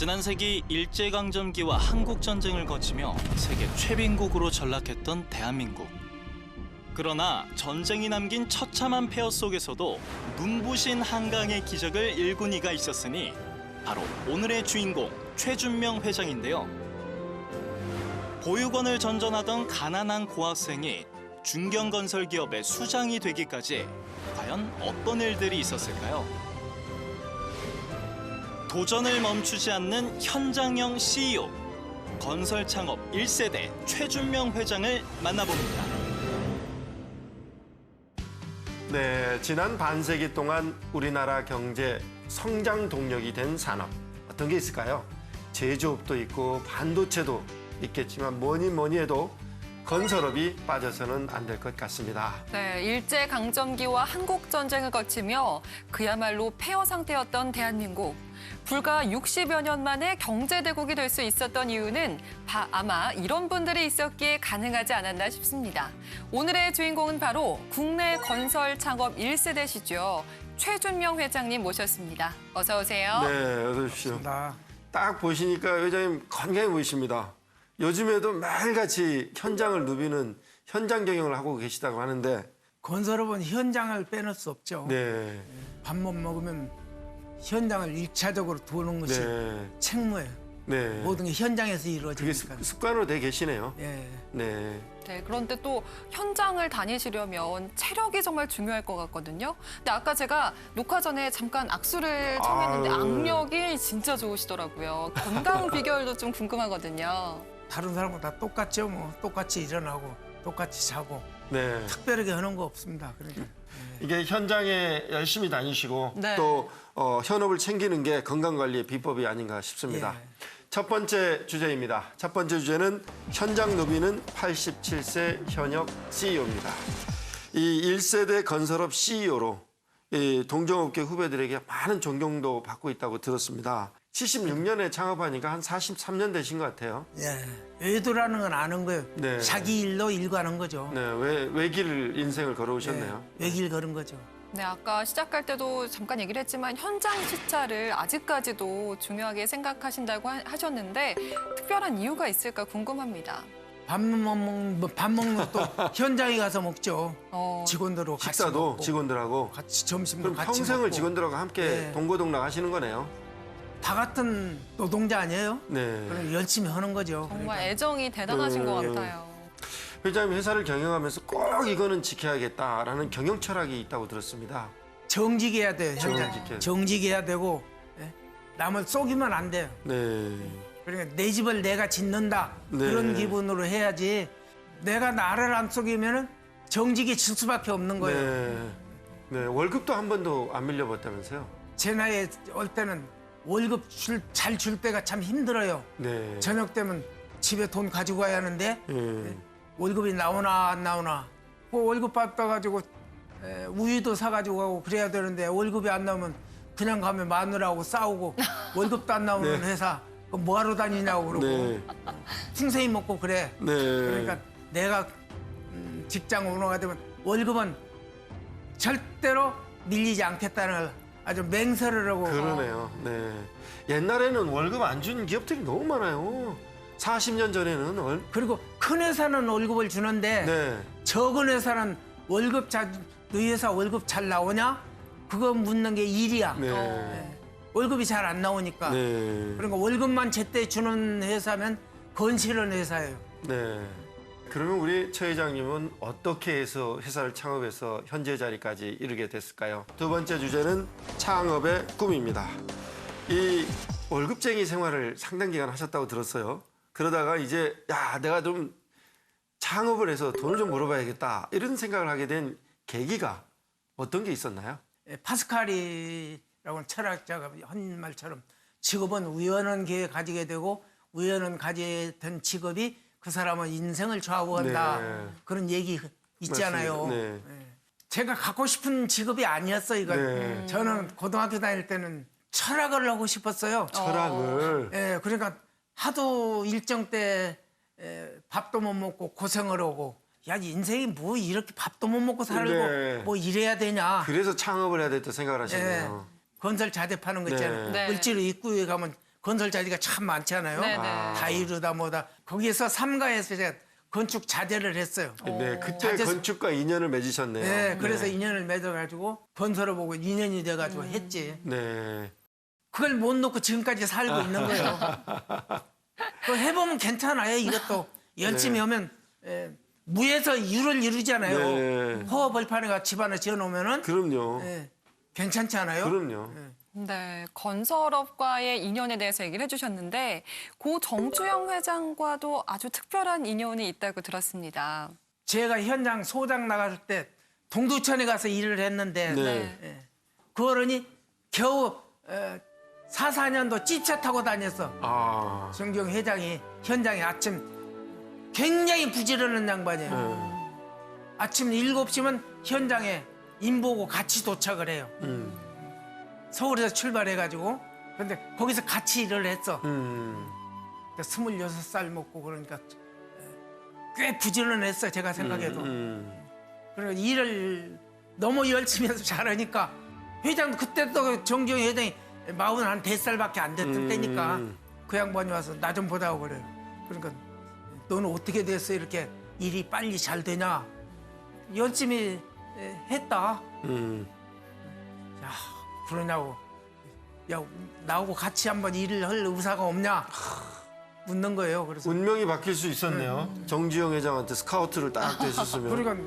지난 세기 일제강점기와 한국전쟁을 거치며 세계 최빈국으로 전락했던 대한민국. 그러나 전쟁이 남긴 처참한 폐허 속에서도 눈부신 한강의 기적을 일군 이가 있었으니 바로 오늘의 주인공 최준명 회장인데요. 보육원을 전전하던 가난한 고학생이 중견건설 기업의 수장이 되기까지 과연 어떤 일들이 있었을까요? 도전을 멈추지 않는 현장형 CEO, 건설 창업 1세대 최준명 회장을 만나봅니다. 네, 지난 반세기 동안 우리나라 경제 성장 동력이 된 산업 어떤 게 있을까요? 제조업도 있고 반도체도 있겠지만 뭐니 해도 건설업이 빠져서는 안 될 것 같습니다. 네, 일제강점기와 한국전쟁을 거치며 그야말로 폐허 상태였던 대한민국. 불과 60여 년 만에 경제대국이 될 수 있었던 이유는 아마 이런 분들이 있었기에 가능하지 않았나 싶습니다. 오늘의 주인공은 바로 국내 건설 창업 1세대시죠. 최준명 회장님 모셨습니다. 어서 오세요. 네, 어서 오십시오. 딱 보시니까 회장님 건강해 보이십니다. 요즘에도 매일같이 현장을 누비는 현장 경영을 하고 계시다고 하는데 건설업은 현장을 빼놓을 수 없죠. 네, 밥만 먹으면 현장을 일차적으로 도는 것이 네, 책무예요. 네. 모든 게 현장에서 그게 이루어지니까. 습관으로 돼 계시네요. 예. 네. 네, 그런데 또 현장을 다니시려면 체력이 정말 중요할 것 같거든요. 근데 아까 제가 녹화 전에 잠깐 악수를 청했는데 아유. 악력이 진짜 좋으시더라고요. 건강 비결도 좀 궁금하거든요. 다른 사람과 다 똑같죠. 뭐 똑같이 일어나고 똑같이 자고 네. 특별하게 하는 거 없습니다. 그러니까 이게 현장에 열심히 다니시고 네. 또 현업을 챙기는 게 건강관리의 비법이 아닌가 싶습니다. 예. 첫 번째 주제입니다. 첫 번째 주제는 현장 누비는 87세 현역 CEO입니다. 이 1세대 건설업 CEO로 이 동종업계 후배들에게 많은 존경도 받고 있다고 들었습니다. 76년에 창업하니까 한 43년 되신 것 같아요. 예. 외도라는 건 아는 거예요. 네. 자기 일로 일과는 거죠. 네, 외길 인생을 걸어오셨네요. 예. 외길 걸은 거죠. 네, 아까 시작할 때도 잠깐 얘기를 했지만 현장 시차를 아직까지도 중요하게 생각하신다고 하셨는데 특별한 이유가 있을까 궁금합니다. 밥 먹는 것도 현장에 가서 먹죠. 직원들하고 같이 식사도 먹고, 직원들하고. 같이 점심도 그럼 같이 평생을 먹고. 직원들하고 함께 네. 동고동락 하시는 거네요. 다 같은 노동자 아니에요? 네. 그럼 열심히 하는 거죠. 정말 애정이 대단하신 것 음. 같아요. 회장님 회사를 경영하면서 꼭 이거는 지켜야겠다라는 경영 철학이 있다고 들었습니다. 정직해야 돼요. 현장. 정직해야 정직해야 되고 예? 남을 속이면 안 돼요. 네. 그러니까 내 집을 내가 짓는다 네. 그런 기분으로 해야지. 내가 나를 안 속이면은 정직해질 수밖에 없는 거예요. 네. 네. 월급도 한 번도 안 밀려봤다면서요? 제 나이에 올 때는 월급 잘 줄 때가 참 힘들어요. 네. 저녁 되면 집에 돈 가지고 가야 하는데 네. 월급이 나오나 안 나오나 그 월급 받아가지고 우유도 사가지고 가고 그래야 되는데 월급이 안 나오면 그냥 가면 마누라하고 싸우고 월급도 안 나오는 네. 회사 그럼 뭐하러 다니냐고 그러고 네. 풍세히 먹고 그래. 네. 그러니까 내가 직장 오너가 되면 월급은 절대로 밀리지 않겠다는 아주 맹세를 하고 그러네요. 네. 옛날에는 월급 안 주는 기업들이 너무 많아요. 40년 전에는 그리고 큰 회사는 월급을 주는데 네. 적은 회사는 너희 회사 월급 잘 나오냐? 그거 묻는 게 일이야. 네. 월급이 잘 안 나오니까. 네. 그러니까 월급만 제때 주는 회사면 건실한 회사예요. 네. 그러면 우리 최 회장님은 어떻게 해서 회사를 창업해서 현재 자리까지 이르게 됐을까요? 두 번째 주제는 창업의 꿈입니다. 이 월급쟁이 생활을 상당 기간 하셨다고 들었어요. 그러다가 이제 내가 좀 창업을 해서 돈을 좀 벌어봐야겠다 이런 생각을 하게 된 계기가 어떤 게 있었나요? 파스칼이라고 철학자가 한 말처럼 직업은 우연한 기회에 가지게 되고 우연한 가지게 된 직업이 그 사람은 인생을 좌우한다. 네. 그런 얘기 있잖아요. 맞습니다. 네. 제가 갖고 싶은 직업이 아니었어요. 이건. 네. 저는 고등학교 다닐 때는 철학을 하고 싶었어요. 철학을. 예, 그러니까 하도 일정 때 밥도 못 먹고 고생을 하고 야 인생이 뭐 이렇게 밥도 못 먹고 살고 네. 뭐 이래야 되냐. 그래서 창업을 해야 됐다 생각을 하셨네요. 건설 자재 파는 거 있잖아요. 네. 을지로 입구에 가면 건설 자리가 참 많잖아요. 네네. 다이루다 뭐다. 거기에서 삼가에서 제가 건축 자재를 했어요. 네, 그때 자재- 건축과 인연을 맺으셨네요. 네, 그래서 인연을 맺어가지고 건설을 보고 인연이 돼가지고 했지. 네. 그걸 못 놓고 지금까지 살고 있는 거예요. 그 해보면 괜찮아요. 이것도 열심히 하면 무에서 유를 이루잖아요. 네. 허허벌판에가 집 하나 지어놓으면은 그럼요. 괜찮지 않아요? 그럼요. 네, 건설업과의 인연에 대해서 얘기를 해주셨는데 고 정주영 회장과도 아주 특별한 인연이 있다고 들었습니다. 제가 현장 소장 나갈 때 동두천에 가서 일을 했는데 네. 그 어른이 겨우 4, 4년도 찌차 타고 다녔어. 아. 정주영 회장이 현장에 아침 굉장히 부지런한 양반이에요. 아침 7시면 현장에 인보고 같이 도착을 해요. 서울에서 출발해가지고. 근데 거기서 같이 일을 했어. 26살 먹고 그러니까 꽤 부지런했어, 제가 생각해도. 그리고 일을 너무 열심히 해서 잘하니까 회장도 그때도 정주영 회장이 44살밖에 안 됐을 때니까 그 양반이 와서 나 좀 보자고 그래요. 그러니까 너는 어떻게 됐어? 이렇게 일이 빨리 잘 되냐? 열심히 했다. 야, 그러냐고. 야, 나하고 같이 한번 일을 할 의사가 없냐? 묻는 거예요. 그래서 운명이 바뀔 수 있었네요. 정주영 회장한테 스카우트를 딱 되셨으면. 그러니까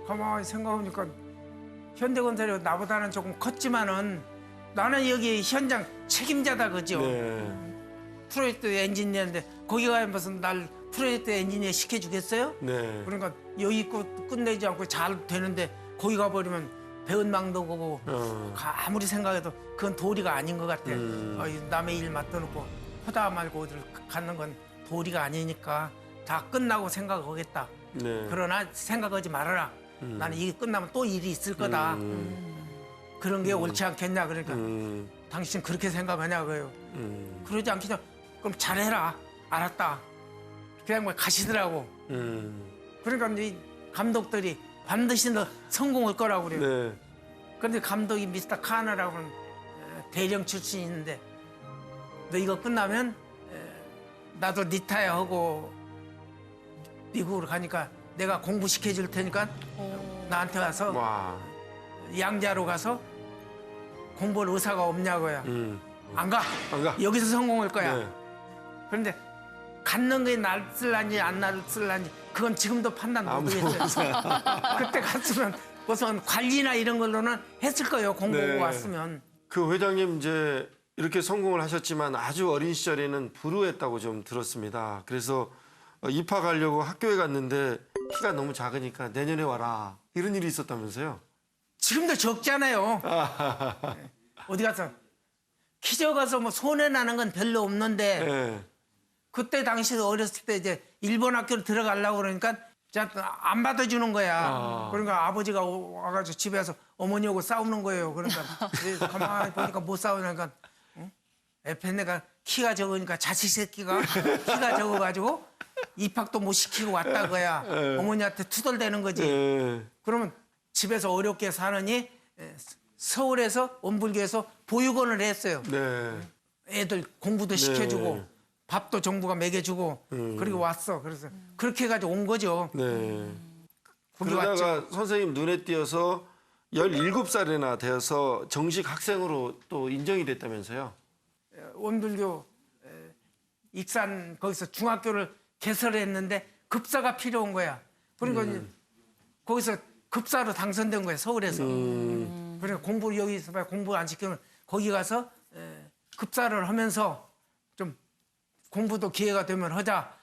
가만히 생각해보니까 현대건설이 나보다는 조금 컸지만은 나는 여기 현장 책임자다 그죠? 네. 프로젝트 엔지니어인데 거기 가면 무슨 날 프로젝트 엔지니어 시켜주겠어요? 네. 그러니까 여기 있고 끝내지 않고 잘 되는데 거기 가버리면 배은망도 보고 아무리 생각해도 그건 도리가 아닌 것 같아. 남의 일 맡겨놓고 하다 말고 어딜 가는 건 도리가 아니니까 다 끝나고 생각하겠다. 네. 그러나 생각하지 말아라. 나는 이게 끝나면 또 일이 있을 거다. 그런 게 옳지 않겠냐. 그러니까 당신 그렇게 생각하냐고요. 그러지 않겠냐. 그럼 잘해라. 알았다. 그냥 뭐 가시더라고. 그러니까 이 감독들이 반드시 너 성공할 거라고 그래요. 네. 그런데 감독이 미스터 카너라고 하는 대령 출신이 있는데 너 이거 끝나면 나도 리타이어 하고 미국으로 가니까 내가 공부시켜 줄 테니까 나한테 와서 와. 양자로 가서 공부할 의사가 없냐고요. 안 가. 안 가. 여기서 성공할 거야. 네. 그런데 갖는 게 낫을란지 안 낫을란지 그건 지금도 판단 못하겠어요. 그때 갔으면 우선 관리나 이런 걸로는 했을 거예요. 공부하고 네. 왔으면. 그 회장님 이제 이렇게 성공을 하셨지만 아주 어린 시절에는 불우했다고 좀 들었습니다. 그래서 입학 가려고 학교에 갔는데 키가 너무 작으니까 내년에 와라. 이런 일이 있었다면서요? 지금도 적잖아요. 어디 가서 키 적어서 뭐 손해 나는 건 별로 없는데 네. 그때 당시 어렸을 때 이제 일본 학교를 들어가려고 그러니까 안 받아주는 거야. 그러니까 아버지가 와가지고 집에 와서 어머니하고 싸우는 거예요. 그러니까 가만히 보니까 못 싸우니까 옆에 내가 키가 적으니까 자식 새끼가 키가 적어가지고 입학도 못 시키고 왔다 그거야. 어머니한테 투덜대는 거지. 네. 그러면 집에서 어렵게 사느니 서울에서 원불교에서 보육원을 했어요. 네. 애들 공부도 시켜주고 네. 밥도 정부가 먹여주고 그리고 왔어. 그래서 그렇게 해가지고 온 거죠. 네. 거기 그러다가 왔죠. 선생님 눈에 띄어서 17살이나 되어서 정식 학생으로 또 인정이 됐다면서요? 원불교 익산 거기서 중학교를 개설했는데 급사가 필요한 거야. 그러니까 이제 거기서 급사로 당선된 거야 서울에서. 그러니까 공부를 여기서 공부 안 시키면 거기 가서 급사를 하면서 좀 공부도 기회가 되면 하자.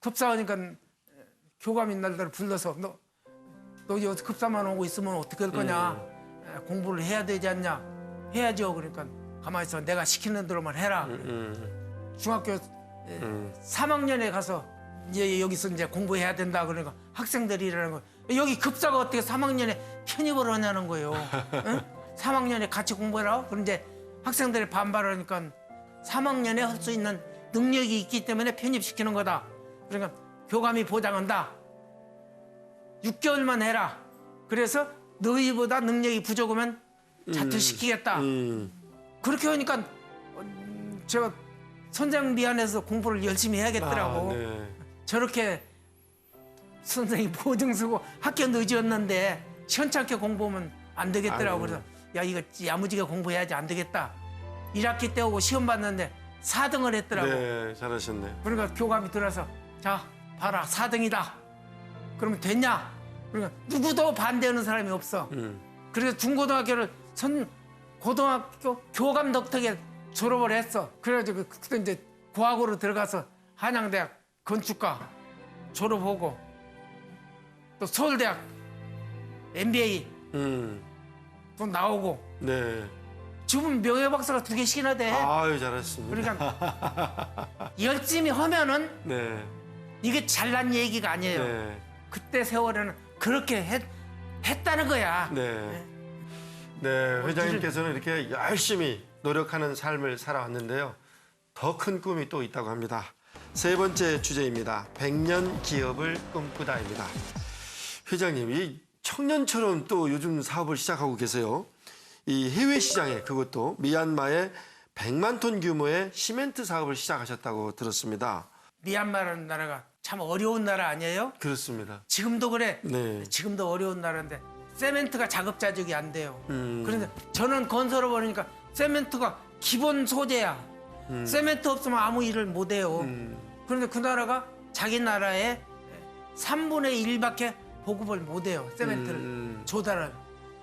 급사하니까 교감인 날들 불러서 너 여기서 급사만 오고 있으면 어떻게 할 거냐. 공부를 해야 되지 않냐. 해야죠. 그러니까 가만히 있어. 내가 시키는 대로만 해라. 중학교 3학년에 가서 이제 여기서 이제 공부해야 된다. 그러니까 학생들이 이러는 거. 여기 급사가 어떻게 3학년에 편입을 하냐는 거예요. 응? 3학년에 같이 공부해라. 그럼 이제 학생들이 반발하니까 3학년에 할 수 있는 능력이 있기 때문에 편입시키는 거다. 그러니까 교감이 보장한다. 6개월만 해라. 그래서 너희보다 능력이 부족하면 자퇴시키겠다. 그렇게 하니까 제가 선생 미안해서 공부를 열심히 해야겠더라고. 네. 저렇게 선생이 보증 쓰고 학교 늦었는데 시원찮게 공부하면 안 되겠더라고. 아이고. 그래서 야 이거 야무지게 공부해야지 안 되겠다. 1학기 때 오고 시험 봤는데 4등을 했더라고. 네, 잘하셨네. 그러니까 교감이 들어서 자 봐라 4등이다. 그러면 됐냐? 그러니까 누구도 반대하는 사람이 없어. 그래서 중고등학교를 고등학교 교감 덕택에 졸업을 했어. 그래가지고 그때 이제 고학으로 들어가서 한양대학 건축과 졸업하고 또 서울대학 MBA 또 나오고 네. 지금 명예박사가 2개씩이나 돼. 아유, 잘하셨습니다. 그러니까 열심히 하면은 네. 이게 잘난 얘기가 아니에요. 네. 그때 세월에는 그렇게 했다는 거야. 네. 네, 회장님께서는 이렇게 열심히 노력하는 삶을 살아왔는데요. 더 큰 꿈이 또 있다고 합니다. 세 번째 주제입니다. 100년 기업을 꿈꾸다입니다. 회장님, 이 청년처럼 또 요즘 사업을 시작하고 계세요. 이 해외 시장에 그것도 미얀마에 100만 톤 규모의 시멘트 사업을 시작하셨다고 들었습니다. 미얀마라는 나라가 참 어려운 나라 아니에요? 그렇습니다. 지금도 그래. 네. 지금도 어려운 나라인데 세멘트가 자급자족이 안 돼요. 음. 그런데 저는 건설을 보니까 세멘트가 기본 소재야. 세멘트 없으면 아무 일을 못 해요. 그런데 그 나라가 자기 나라의 3분의 1밖에 보급을 못 해요. 세멘트를 조달을.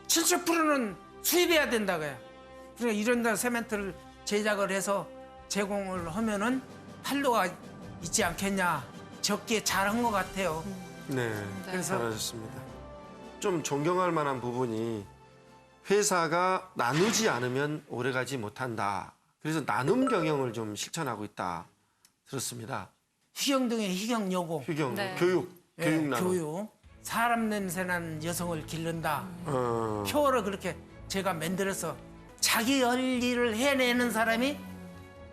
70%는 수입해야 된다고요. 그러니까 이런 데 세멘트를 제작을 해서 제공을 하면은 판로가 있지 않겠냐. 적기에 잘한 것 같아요. 네, 그래서 잘하셨습니다. 좀 존경할 만한 부분이 회사가 나누지 않으면 오래가지 못한다. 그래서 나눔 경영을 좀 실천하고 있다 들었습니다. 희경등의 희경여고. 휴경, 네. 교육 예, 나눔. 교육. 사람 냄새나는 여성을 기른다. 어, 표어를 그렇게 제가 만들어서 자기 할 일을 해내는 사람이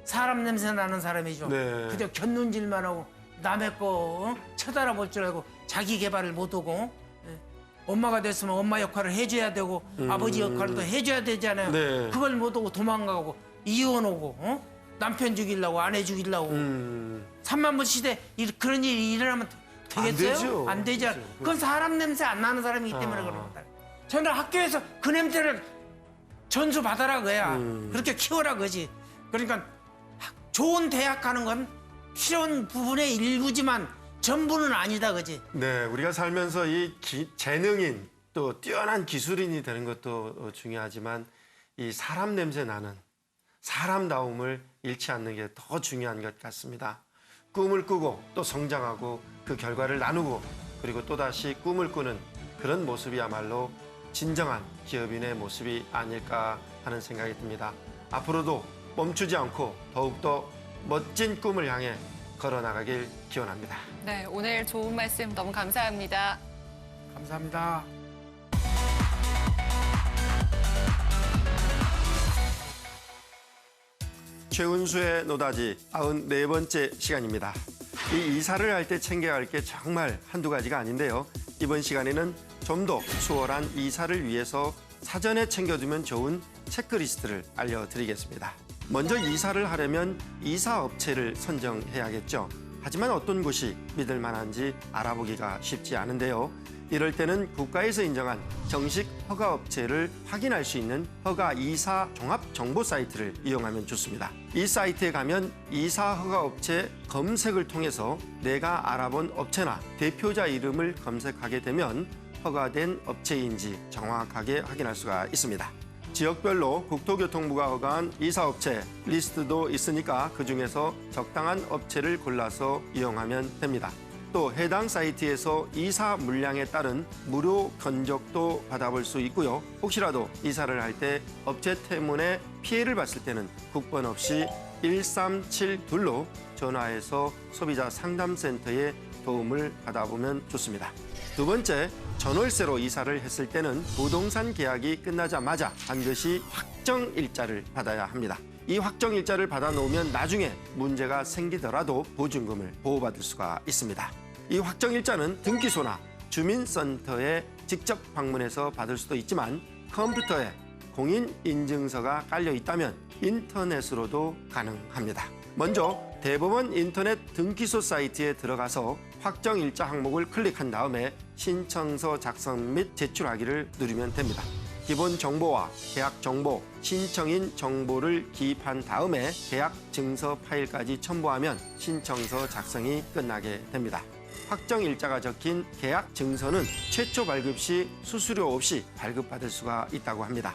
사람 냄새 나는 사람이죠. 네. 그저 곁눈질만 하고 남의 거 쳐다볼 줄 알고 자기 개발을 못하고 예. 엄마가 됐으면 엄마 역할을 해줘야 되고 아버지 역할도 해줘야 되잖아요. 네. 그걸 못하고 도망가고 이혼하고 남편 죽이려고 아내 죽이려고 3만 번 시대 그런 일이 일어나면 되겠어요? 되죠. 안 되죠. 그렇죠. 그건 사람 냄새 안 나는 사람이기 때문에 아. 그런 거다. 저는 학교에서 그 냄새를 전수 받아라 그야. 그렇게 키워라 그지. 그러니까 좋은 대학 가는 건 필요한 부분의 일부지만 전부는 아니다 그지. 네, 우리가 살면서 이 재능인 또 뛰어난 기술인이 되는 것도 중요하지만 이 사람 냄새 나는 사람다움을 잃지 않는 게 더 중요한 것 같습니다. 꿈을 꾸고 또 성장하고 그 결과를 나누고 그리고 또다시 꿈을 꾸는 그런 모습이야말로 진정한 기업인의 모습이 아닐까 하는 생각이 듭니다. 앞으로도 멈추지 않고 더욱더 멋진 꿈을 향해 걸어나가길 기원합니다. 네, 오늘 좋은 말씀 너무 감사합니다. 감사합니다. 최은수의 노다지 94번째 시간입니다. 이 이사를 할 때 챙겨야 할 게 정말 한두 가지가 아닌데요. 이번 시간에는 좀 더 수월한 이사를 위해서 사전에 챙겨두면 좋은 체크리스트를 알려드리겠습니다. 먼저 이사를 하려면 이사업체를 선정해야겠죠. 하지만 어떤 곳이 믿을 만한지 알아보기가 쉽지 않은데요. 이럴 때는 국가에서 인정한 정식 허가업체를 확인할 수 있는 허가 이사 종합 정보 사이트를 이용하면 좋습니다. 이 사이트에 가면 이사 허가업체 검색을 통해서 내가 알아본 업체나 대표자 이름을 검색하게 되면 허가된 업체인지 정확하게 확인할 수가 있습니다. 지역별로 국토교통부가 허가한 이사업체 리스트도 있으니까 그중에서 적당한 업체를 골라서 이용하면 됩니다. 또 해당 사이트에서 이사 물량에 따른 무료 견적도 받아볼 수 있고요. 혹시라도 이사를 할 때 업체 때문에 피해를 봤을 때는 국번 없이 1372로 전화해서 소비자 상담센터에 도움을 받아보면 좋습니다. 두 번째, 전월세로 이사를 했을 때는 부동산 계약이 끝나자마자 반드시 확정일자를 받아야 합니다. 이 확정일자를 받아놓으면 나중에 문제가 생기더라도 보증금을 보호받을 수가 있습니다. 이 확정일자는 등기소나 주민센터에 직접 방문해서 받을 수도 있지만 컴퓨터에 공인인증서가 깔려 있다면 인터넷으로도 가능합니다. 먼저 대법원 인터넷 등기소 사이트에 들어가서 확정 일자 항목을 클릭한 다음에 신청서 작성 및 제출하기를 누르면 됩니다. 기본 정보와 계약 정보, 신청인 정보를 기입한 다음에 계약 증서 파일까지 첨부하면 신청서 작성이 끝나게 됩니다. 확정 일자가 적힌 계약 증서는 최초 발급 시 수수료 없이 발급받을 수가 있다고 합니다.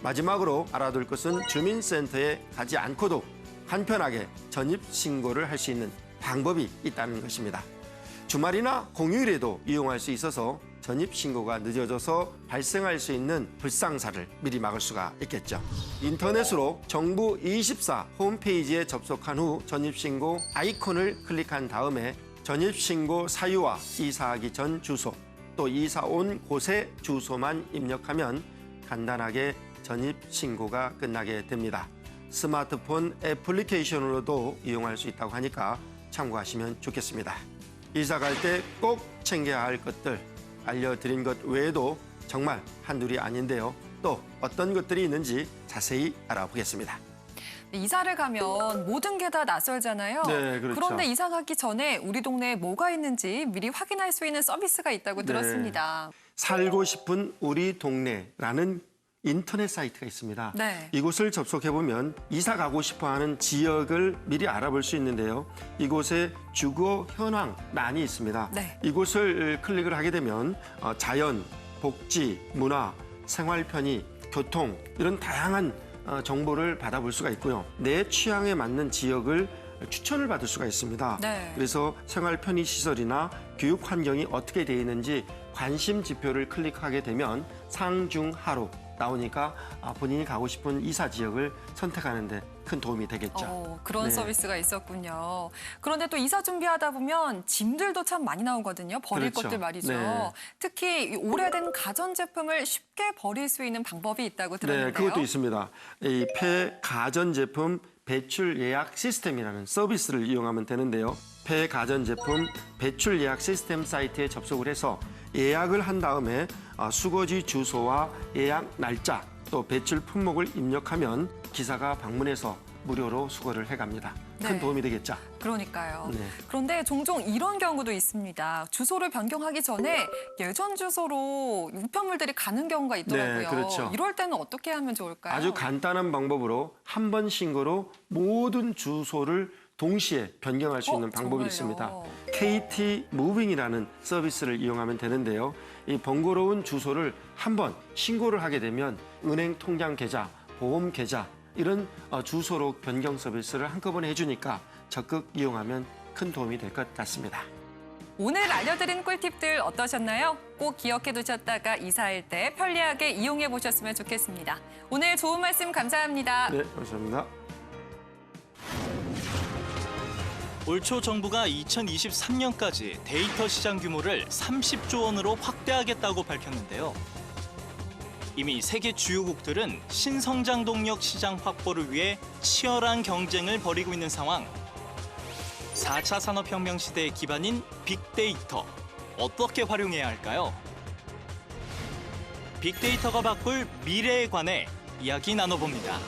마지막으로 알아둘 것은 주민센터에 가지 않고도 간편하게 전입신고를 할 수 있는 방법이 있다는 것입니다. 주말이나 공휴일에도 이용할 수 있어서 전입신고가 늦어져서 발생할 수 있는 불상사를 미리 막을 수가 있겠죠. 인터넷으로 정부 24 홈페이지에 접속한 후 전입신고 아이콘을 클릭한 다음에 전입신고 사유와 이사하기 전 주소, 또 이사 온 곳의 주소만 입력하면 간단하게 전입신고가 끝나게 됩니다. 스마트폰 애플리케이션으로도 이용할 수 있다고 하니까 참고하시면 좋겠습니다. 이사 갈 때 꼭 챙겨야 할 것들 알려드린 것 외에도 정말 한둘이 아닌데요. 또 어떤 것들이 있는지 자세히 알아보겠습니다. 이사를 가면 모든 게 다 낯설잖아요. 네, 그렇죠. 그런데 이사 가기 전에 우리 동네에 뭐가 있는지 미리 확인할 수 있는 서비스가 있다고 네. 들었습니다. 살고 싶은 우리 동네라는 인터넷 사이트가 있습니다. 네. 이곳을 접속해보면 이사 가고 싶어하는 지역을 미리 알아볼 수 있는데요. 이곳에 주거 현황란이 있습니다. 네. 이곳을 클릭을 하게 되면 자연, 복지, 문화, 생활 편의, 교통 이런 다양한 정보를 받아볼 수가 있고요. 내 취향에 맞는 지역을 추천을 받을 수가 있습니다. 네. 그래서 생활 편의 시설이나 교육 환경이 어떻게 되어 있는지 관심 지표를 클릭하게 되면 상중하로 나오니까 본인이 가고 싶은 이사 지역을 선택하는 데 큰 도움이 되겠죠. 그런 네. 서비스가 있었군요. 그런데 또 이사 준비하다 보면 짐들도 참 많이 나오거든요. 버릴 그렇죠. 것들 말이죠. 네. 특히 이 오래된 가전제품을 쉽게 버릴 수 있는 방법이 있다고 들었는데요. 네, 그것도 있습니다. 이 폐가전제품 배출 예약 시스템이라는 서비스를 이용하면 되는데요. 폐가전제품 배출 예약 시스템 사이트에 접속을 해서 예약을 한 다음에 수거지 주소와 예약 날짜 또 배출 품목을 입력하면 기사가 방문해서 무료로 수거를 해갑니다. 큰 네. 도움이 되겠죠. 그러니까요. 네. 그런데 종종 이런 경우도 있습니다. 주소를 변경하기 전에 예전 주소로 우편물들이 가는 경우가 있더라고요. 네, 그렇죠. 이럴 때는 어떻게 하면 좋을까요? 아주 간단한 방법으로 한 번 신고로 모든 주소를 동시에 변경할 수 있는 방법이 정말요? 있습니다. KT 무빙이라는 서비스를 이용하면 되는데요. 이 번거로운 주소를 한 번 신고를 하게 되면 은행 통장 계좌, 보험 계좌 이런 주소로 변경 서비스를 한꺼번에 해주니까 적극 이용하면 큰 도움이 될 것 같습니다. 오늘 알려드린 꿀팁들 어떠셨나요? 꼭 기억해 두셨다가 이사할 때 편리하게 이용해 보셨으면 좋겠습니다. 오늘 좋은 말씀 감사합니다. 네, 감사합니다. 올 초 정부가 2023년까지 데이터 시장 규모를 30조 원으로 확대하겠다고 밝혔는데요. 이미 세계 주요국들은 신성장 동력 시장 확보를 위해 치열한 경쟁을 벌이고 있는 상황. 4차 산업혁명 시대의 기반인 빅데이터, 어떻게 활용해야 할까요? 빅데이터가 바꿀 미래에 관해 이야기 나눠봅니다.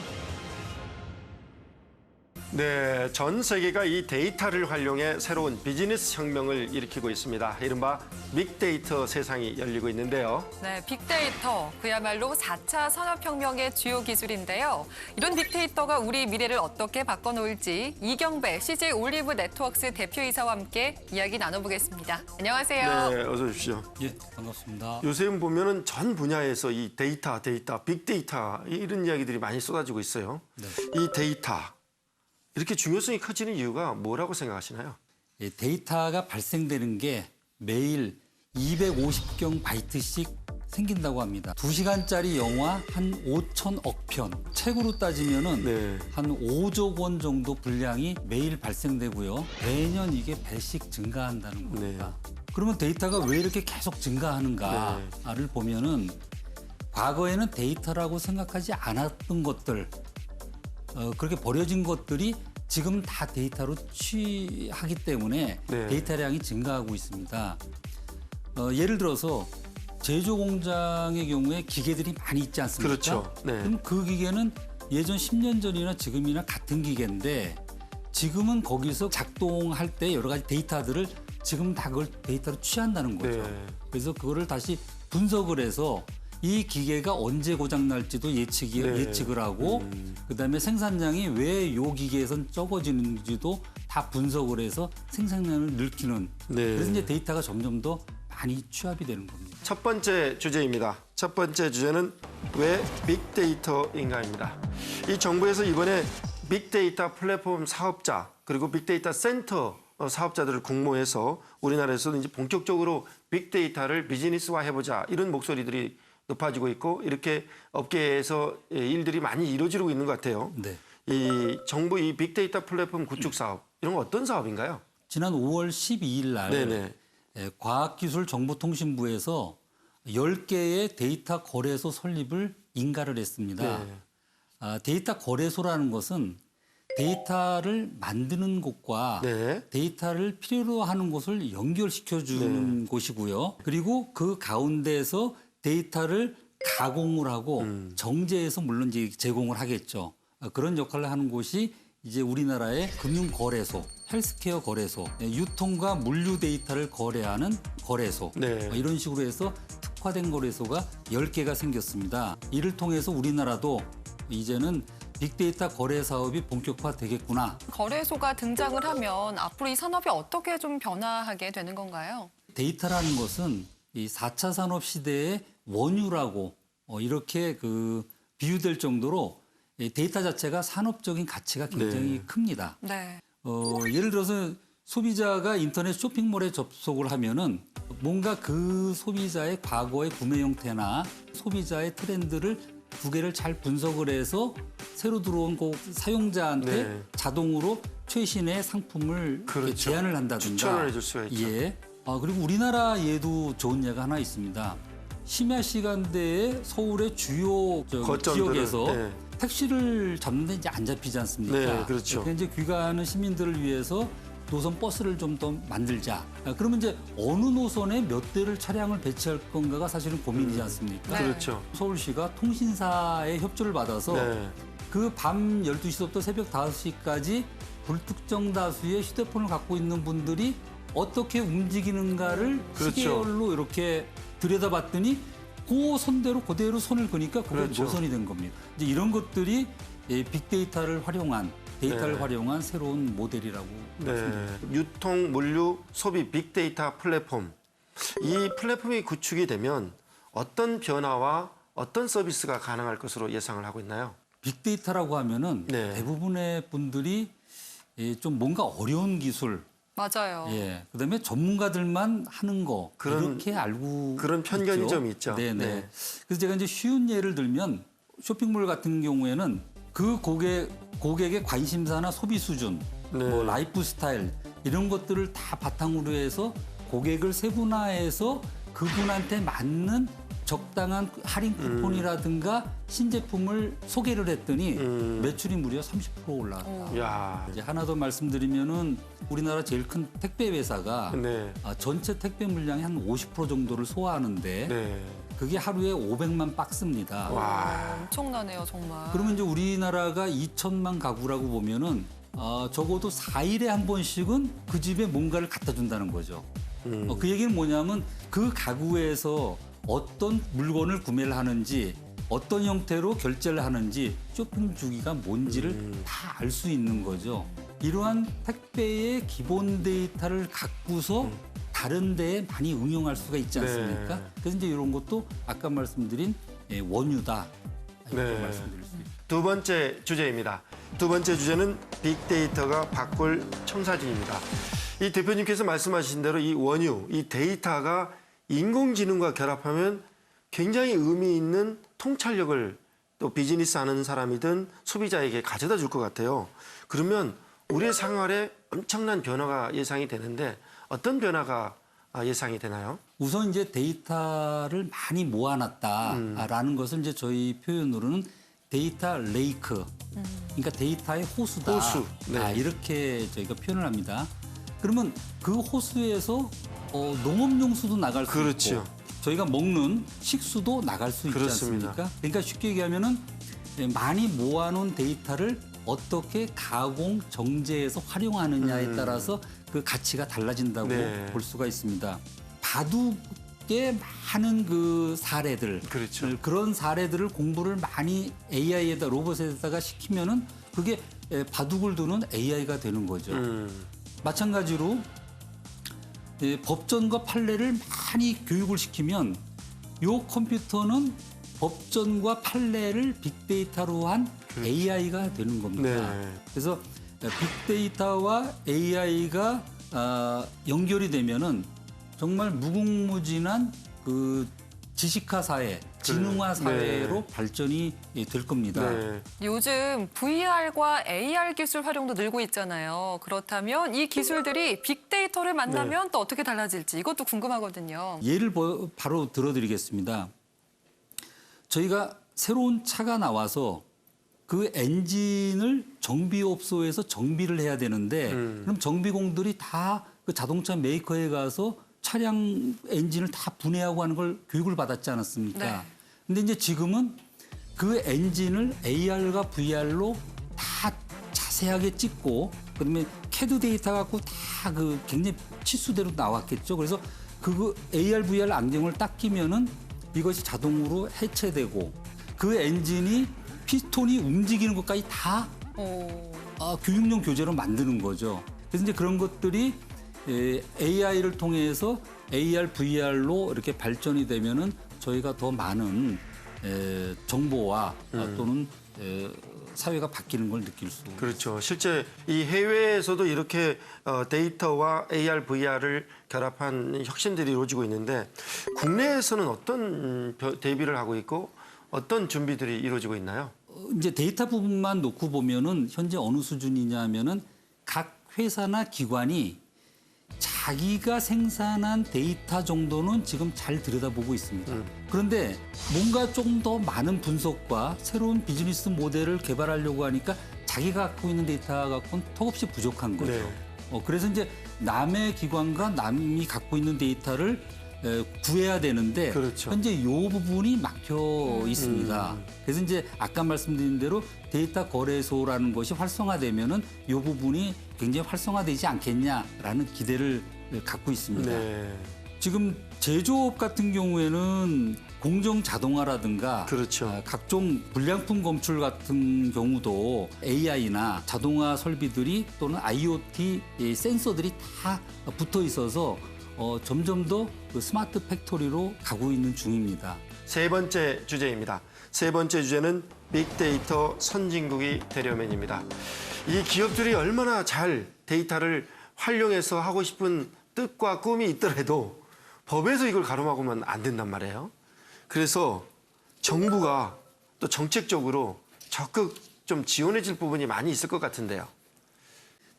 네, 전 세계가 이 데이터를 활용해 새로운 비즈니스 혁명을 일으키고 있습니다. 이른바 빅데이터 세상이 열리고 있는데요. 네, 빅데이터, 그야말로 4차 산업혁명의 주요 기술인데요. 이런 빅데이터가 우리 미래를 어떻게 바꿔놓을지 이경배 CJ 올리브 네트워크스 대표이사와 함께 이야기 나눠보겠습니다. 안녕하세요. 네, 어서 오십시오. 예, 반갑습니다. 요새 보면은 전 분야에서 이 데이터, 빅데이터 이런 이야기들이 많이 쏟아지고 있어요. 네. 이 데이터 이렇게 중요성이 커지는 이유가 뭐라고 생각하시나요? 예, 데이터가 발생되는 게 매일 250경 바이트씩 생긴다고 합니다. 2시간짜리 영화 한 5천억 편. 책으로 따지면은 네. 한 5조 원 정도 분량이 매일 발생되고요. 매년 이게 배씩 증가한다는 겁니다. 그러면 데이터가 왜 이렇게 계속 증가하는가를 보면은 과거에는 데이터라고 생각하지 않았던 것들, 그렇게 버려진 것들이 지금 다 데이터로 취하기 때문에 네. 데이터량이 증가하고 있습니다. 예를 들어서 제조 공장의 경우에 기계들이 많이 있지 않습니까? 그렇죠. 네. 그럼 그 기계는 예전 10년 전이나 지금이나 같은 기계인데 지금은 거기서 작동할 때 여러 가지 데이터들을 지금 다 그걸 데이터로 취한다는 거죠. 네. 그래서 그거를 다시 분석을 해서 이 기계가 언제 고장 날지도 예측을 하고 그다음에 생산량이 왜 요 기계에선 적어지는지도 다 분석을 해서 생산량을 늘리는. 네. 그래서 이제 데이터가 점점 더 많이 취합이 되는 겁니다. 첫 번째 주제입니다. 첫 번째 주제는 왜 빅데이터인가입니다. 이 정부에서 이번에 빅데이터 플랫폼 사업자 그리고 빅데이터 센터 사업자들을 공모해서 우리나라에서도 이제 본격적으로 빅데이터를 비즈니스화 해보자 이런 목소리들이 높아지고 있고 이렇게 업계에서 일들이 많이 이루어지고 있는 것 같아요. 네. 이 정부 이 빅데이터 플랫폼 구축 사업 이런 건 어떤 사업인가요? 지난 5월 12일 날 네네. 과학기술정보통신부에서 10개의 데이터 거래소 설립을 인가를 했습니다. 네. 데이터 거래소라는 것은 데이터를 만드는 곳과 네. 데이터를 필요로 하는 곳을 연결시켜주는 곳이고요. 그리고 그 가운데에서 데이터를 가공을 하고 정제해서 물론 이제 제공을 하겠죠. 그런 역할을 하는 곳이 이제 우리나라의 금융거래소, 헬스케어 거래소, 유통과 물류 데이터를 거래하는 거래소 네. 이런 식으로 해서 특화된 거래소가 10개가 생겼습니다. 이를 통해서 우리나라도 이제는 빅데이터 거래 사업이 본격화되겠구나. 거래소가 등장을 하면 앞으로 이 산업이 어떻게 좀 변화하게 되는 건가요? 데이터라는 것은 이 4차 산업 시대의 원유라고 이렇게 비유될 정도로 이 데이터 자체가 산업적인 가치가 굉장히 큽니다. 네. 예를 들어서 소비자가 인터넷 쇼핑몰에 접속을 하면은 뭔가 그 소비자의 과거의 구매 형태나 소비자의 트렌드를 두 개를 잘 분석을 해서 새로 들어온 그 사용자한테 네. 자동으로 최신의 상품을 이렇게 그렇죠. 제안을 한다든가. 추천을 해줄 수가 있죠. 예. 그리고 우리나라 예도 좋은 예가 하나 있습니다. 심야 시간대에 서울의 주요 거점들을, 지역에서 네. 택시를 잡는데 이제 안 잡히지 않습니까? 네, 그렇죠. 그래서 이제 귀가하는 시민들을 위해서 노선 버스를 좀 더 만들자. 그러면 이제 어느 노선에 몇 대를 차량을 배치할 건가가 사실은 고민이지 않습니까? 네. 그렇죠. 서울시가 통신사의 협조를 받아서 네. 그 밤 12시부터 새벽 5시까지 불특정 다수의 휴대폰을 갖고 있는 분들이 어떻게 움직이는가를 그렇죠. 시계열로 이렇게 들여다봤더니 그 선대로 그대로 손을 거니까 그게 그렇죠. 노선이 된 겁니다. 이제 이런 것들이 빅데이터를 활용한 데이터를 네. 활용한 새로운 모델이라고 말씀드립니다. 네. 유통, 물류, 소비 빅데이터 플랫폼. 이 플랫폼이 구축이 되면 어떤 변화와 어떤 서비스가 가능할 것으로 예상을 하고 있나요? 빅데이터라고 하면은 네. 대부분의 분들이 좀 뭔가 어려운 기술, 맞아요. 그다음에 전문가들만 하는 거 이렇게 알고 그런 편견이 있죠. 좀 있죠. 네네. 네. 그래서 제가 이제 쉬운 예를 들면 쇼핑몰 같은 경우에는 그 고객의 관심사나 소비 수준, 네. 뭐 라이프 스타일 이런 것들을 다 바탕으로 해서 고객을 세분화해서 그분한테 맞는 적당한 할인 쿠폰이라든가 신제품을 소개를 했더니 매출이 무려 30% 올라왔다. 야, 이제 하나 더 말씀드리면은 우리나라 제일 큰 택배 회사가 네. 전체 택배 물량의 한 50% 정도를 소화하는데 네. 그게 하루에 500만 박스입니다. 엄청나네요, 정말. 그러면 이제 우리나라가 2천만 가구라고 보면은 적어도 4일에 한 번씩은 그 집에 뭔가를 갖다 준다는 거죠. 그 얘기는 뭐냐면 그 가구에서 어떤 물건을 구매를 하는지 어떤 형태로 결제를 하는지 쇼핑 주기가 뭔지를 다 알 수 있는 거죠. 이러한 택배의 기본 데이터를 갖고서 다른 데에 많이 응용할 수가 있지 않습니까? 네. 그래서 이제 이런 것도 아까 말씀드린 원유다. 이렇게 네. 말씀드릴 수 있습니다. 두 번째 주제입니다. 두 번째 주제는 빅데이터가 바꿀 청사진입니다. 이 대표님께서 말씀하신 대로 이 원유, 이 데이터가 인공지능과 결합하면 굉장히 의미 있는 통찰력을 또 비즈니스 하는 사람이든 소비자에게 가져다 줄 것 같아요. 그러면 우리의 생활에 엄청난 변화가 예상이 되는데 어떤 변화가 예상이 되나요? 우선 이제 데이터를 많이 모아놨다라는 것을 이제 저희 표현으로는 데이터 레이크, 그러니까 데이터의 호수다. 호수, 네. 이렇게 저희가 표현을 합니다. 그러면 그 호수에서 농업용수도 나갈 수 그렇죠. 있고 저희가 먹는 식수도 나갈 수 있지 그렇습니다. 않습니까? 그러니까 쉽게 얘기하면은 많이 모아놓은 데이터를 어떻게 가공 정제해서 활용하느냐에 따라서 그 가치가 달라진다고 네. 볼 수가 있습니다. 바둑의 많은 그 사례들, 그렇죠. 그런 사례들을 공부를 많이 AI에다 로봇에다가 시키면은 그게 바둑을 두는 AI가 되는 거죠. 마찬가지로 법전과 판례를 많이 교육을 시키면 요 컴퓨터는 법전과 판례를 빅데이터로 한 AI가 되는 겁니다. 네. 그래서 빅데이터와 AI가 연결이 되면은 정말 무궁무진한 그 지식화 사회, 지능화 사회로 네. 발전이 될 겁니다. 네. 요즘 VR과 AR 기술 활용도 늘고 있잖아요. 그렇다면 이 기술들이 빅데이터를 만나면 또 어떻게 달라질지 이것도 궁금하거든요. 예를 바로 들어드리겠습니다. 저희가 새로운 차가 나와서 그 엔진을 정비업소에서 정비를 해야 되는데 그럼 정비공들이 다 그 자동차 메이커에 가서 차량 엔진을 다 분해하고 하는 걸 교육을 받았지 않았습니까? 네. 근데 이제 지금은 그 엔진을 AR과 VR로 다 자세하게 찍고 그다음에 CAD 데이터 갖고 다 그 굉장히 치수대로 나왔겠죠. 그래서 그 AR, VR 안경을 딱 끼면은 이것이 자동으로 해체되고 그 엔진이 피스톤이 움직이는 것까지 다 교육용 교재로 만드는 거죠. 그래서 이제 그런 것들이 AI를 통해서 AR, VR로 이렇게 발전이 되면은 저희가 더 많은 정보와 또는 사회가 바뀌는 걸 느낄 수. 그렇죠. 실제 이 해외에서도 이렇게 데이터와 AR, VR을 결합한 혁신들이 이루어지고 있는데 국내에서는 어떤 대비를 하고 있고 어떤 준비들이 이루어지고 있나요? 이제 데이터 부분만 놓고 보면은 현재 어느 수준이냐면은 각 회사나 기관이 자기가 생산한 데이터 정도는 지금 잘 들여다보고 있습니다. 그런데 뭔가 조금 더 많은 분석과 새로운 비즈니스 모델을 개발하려고 하니까 자기가 갖고 있는 데이터 갖고는 턱없이 부족한 거죠. 네. 그래서 이제 남의 기관과 남이 갖고 있는 데이터를 구해야 되는데 그렇죠. 현재 이 부분이 막혀 있습니다. 그래서 이제 아까 말씀드린 대로 데이터 거래소라는 것이 활성화되면은 이 부분이 굉장히 활성화되지 않겠냐라는 기대를 갖고 있습니다. 네. 지금 제조업 같은 경우에는 공정 자동화라든가 그렇죠. 각종 불량품 검출 같은 경우도 AI나 자동화 설비들이 또는 IoT 센서들이 다 붙어 있어서 점점 더 그 스마트 팩토리로 가고 있는 중입니다. 세 번째 주제입니다. 세 번째 주제는 빅데이터 선진국이 되려면입니다. 이 기업들이 얼마나 잘 데이터를 활용해서 하고 싶은 뜻과 꿈이 있더라도 법에서 이걸 가름하고는 안 된단 말이에요. 그래서 정부가 또 정책적으로 적극 좀 지원해 줄 부분이 많이 있을 것 같은데요.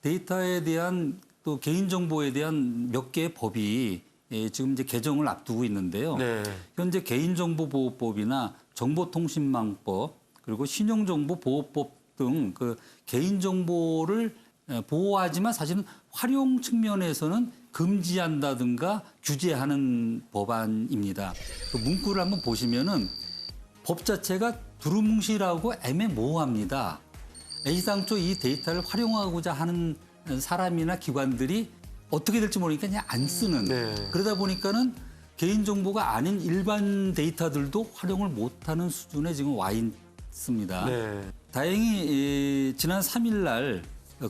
데이터에 대한 또 개인정보에 대한 몇 개의 법이 지금 이제 개정을 앞두고 있는데요. 네. 현재 개인정보보호법이나 정보통신망법 그리고 신용정보보호법 등 그 개인정보를 보호하지만 사실은 활용 측면에서는 금지한다든가 규제하는 법안입니다. 그 문구를 한번 보시면은 법 자체가 두루뭉실하고 애매모호합니다. 애시당초 이 데이터를 활용하고자 하는 사람이나 기관들이 어떻게 될지 모르니까 그냥 안 쓰는. 네. 그러다 보니까는 개인정보가 아닌 일반 데이터들도 활용을 못하는 수준에 지금 와 있습니다. 네. 다행히 지난 3일 날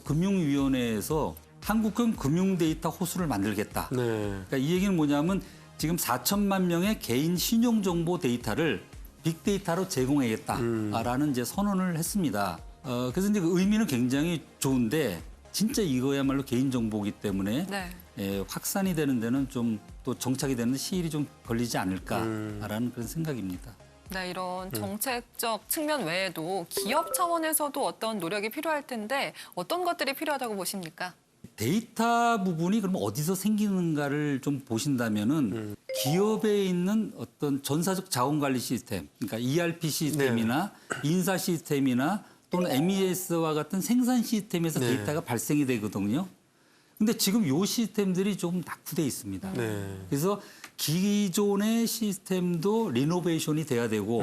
금융위원회에서 한국형 금융데이터 호수를 만들겠다. 네. 그러니까 이 얘기는 뭐냐면 지금 4천만 명의 개인 신용정보 데이터를 빅데이터로 제공하겠다라는 이제 선언을 했습니다. 그래서 이제 그 의미는 굉장히 좋은데 진짜 이거야말로 개인정보이기 때문에 네. 확산이 되는 데는 좀 또 정착이 되는 시일이 좀 걸리지 않을까라는 그런 생각입니다. 네, 이런 정책적 측면 외에도 기업 차원에서도 어떤 노력이 필요할 텐데 어떤 것들이 필요하다고 보십니까? 데이터 부분이 그럼 어디서 생기는가를 좀 보신다면은 기업에 있는 어떤 전사적 자원관리 시스템, 그러니까 ERP 시스템이나 인사 시스템이나 또는 MES와 같은 생산 시스템에서 네. 데이터가 발생이 되거든요. 근데 지금 요 시스템들이 좀 낙후돼 있습니다. 네. 그래서 기존의 시스템도 리노베이션이 돼야 되고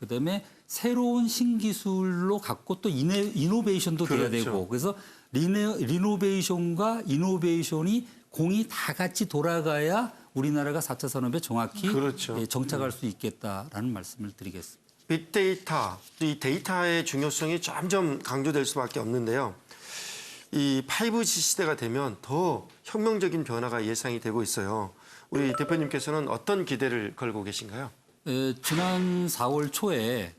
그다음에 새로운 신기술로 갖고 또 이노베이션도 돼야 그렇죠. 되고 그래서 리노베이션과 이노베이션이 공이 다 같이 돌아가야 우리나라가 4차 산업에 정확히 그렇죠. 정착할 수 있겠다라는 말씀을 드리겠습니다. 빅데이터, 이 데이터의 중요성이 점점 강조될 수밖에 없는데요. 이 5G 시대가 되면 더 혁명적인 변화가 예상이 되고 있어요. 우리 대표님께서는 어떤 기대를 걸고 계신가요? 지난 4월 초에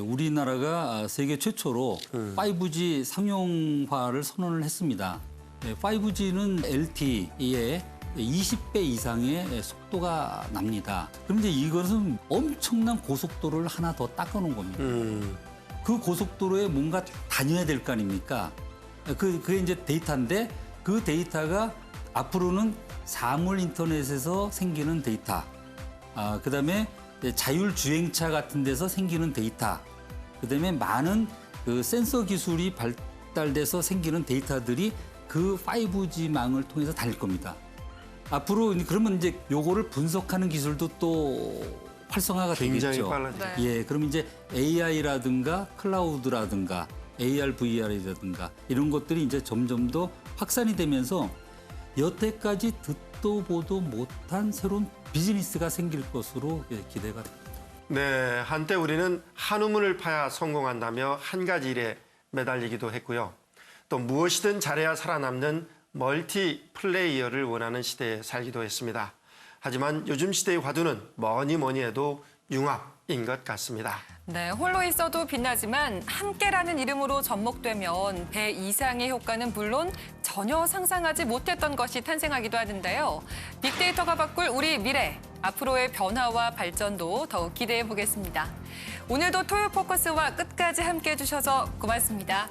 우리나라가 세계 최초로 5G 상용화를 선언을 했습니다. 5G는 LTE의 20배 이상의 속도가 납니다. 그럼 이제 이것은 엄청난 고속도로를 하나 더 닦아놓은 겁니다. 그 고속도로에 뭔가 다녀야 될 거 아닙니까? 그게 이제 데이터인데 그 데이터가 앞으로는 사물 인터넷에서 생기는 데이터, 그다음에 자율주행차 같은 데서 생기는 데이터, 그다음에 많은 그 센서 기술이 발달돼서 생기는 데이터들이 그 5G망을 통해서 달릴 겁니다. 앞으로 그러면 이제 요거를 분석하는 기술도 또 활성화가 굉장히 되겠죠. 빨라지죠. 네. 예, 그럼 이제 AI라든가 클라우드라든가 AR, VR이라든가 이런 것들이 이제 점점 더 확산이 되면서 여태까지 듣도 보도 못한 새로운 비즈니스가 생길 것으로 기대가 됩니다. 네, 한때 우리는 한 우문을 파야 성공한다며 한 가지 일에 매달리기도 했고요. 또 무엇이든 잘해야 살아남는 멀티 플레이어를 원하는 시대에 살기도 했습니다. 하지만 요즘 시대의 화두는 뭐니 해도 융합인 것 같습니다. 네, 홀로 있어도 빛나지만 함께라는 이름으로 접목되면 배 이상의 효과는 물론 전혀 상상하지 못했던 것이 탄생하기도 하는데요. 빅데이터가 바꿀 우리 미래, 앞으로의 변화와 발전도 더욱 기대해 보겠습니다. 오늘도 토요 포커스와 끝까지 함께해 주셔서 고맙습니다.